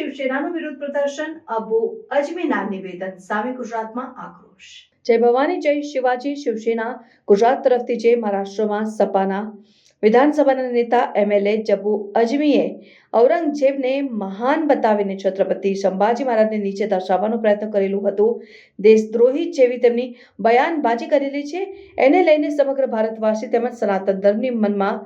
શિવસેનાનું વિરોધ પ્રદર્શન, અબુ અજમીના નિવેદન સામે ગુજરાતમાં આક્રોશ। જય ભવાની જય શિવાજી શિવસેના ગુજરાત તરફથી જય। મહારાષ્ટ્રમાં સપાના વિધાનસભાના નેતા એમએલએ જબ્બુ અજમીએ ઔરંગઝેબને મહાન બતાવીને છત્રપતિ સંભાજી મહારાજને નીચે દર્શાવવાનો પ્રયત્ન કરેલું હતું। દેશદ્રોહી જેવી તેમની બયાનબાજી કરેલી છે। એને લઈને સમગ્ર ભારતવાસી તેમજ સનાતન ધર્મની મનમાં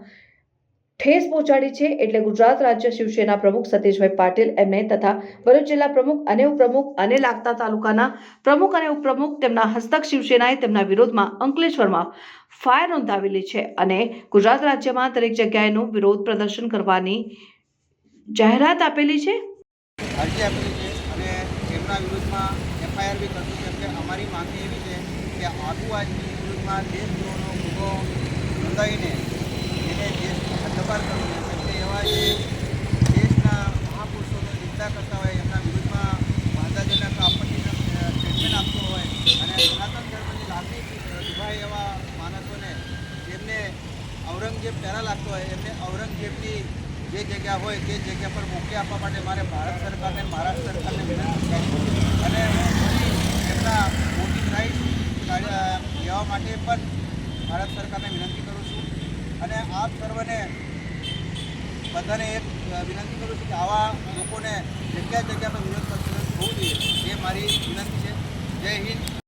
ઠેસ પહોંચાડી છે। એટલે ગુજરાત રાજ્ય શિવસેના પ્રમુખ સતીશભાઈ પાટીલ એમને તથા ભરૂચ જિલ્લા પ્રમુખ અને ઉપપ્રમુખ અને લાગતા તાલુકાના પ્રમુખ અને ઉપપ્રમુખ તેમના હસ્તક શિવસેનાએ તેમના વિરોધમાં અંકલેશ્વરમાં ફાયર નોંધાવેલી છે અને ગુજરાત રાજ્યમાં દરેક જગ્યાએનો વિરોધ પ્રદર્શન કરવાની જાહેરાત આપેલી છે। અરજી આપેલી છે અને તેમના વિરુદ્ધમાં એફઆઈઆર બી કરશું, કેમ કે અમારી માંગણી એવી છે કે આદિવાસી વિરુદ્ધમાં દેશદ્રોહનો ગુનો નોંધાવીને એને દેશનો હદ્દપાર કરવો જોઈએ। કેમ કે એવા જે દેશના મહાપુરુષોની નિંદા કરતા હોય, એમના વિરુદ્ધમાં વાંધાજનક આપત્તિજનક સ્ટેટમેન્ટ આપતો હોય અને સનાતન ધર્મની લાગણી દુભાય એવા માણસોને જેમને ઔરંગઝેબ પહેલાં લાગતો હોય, એમને ઔરંગઝેબની જે જગ્યા હોય તે જગ્યા પર મોકલી આપવા માટે મારે ભારત સરકારને મહારાષ્ટ્ર સરકારને વિનંતી કરી અને એમના વોટિંગ રાઇટ્સ લેવા માટે પણ ભારત સરકારને વિનંતી કરું છું। અને આપ સર્વને બધાને એક વિનંતી કરું છું કે આવા લોકોને જગ્યા જગ્યા પર વિરોધ પ્રદર્શન થવું જોઈએ, એ મારી વિનંતી છે। જય હિન્દ।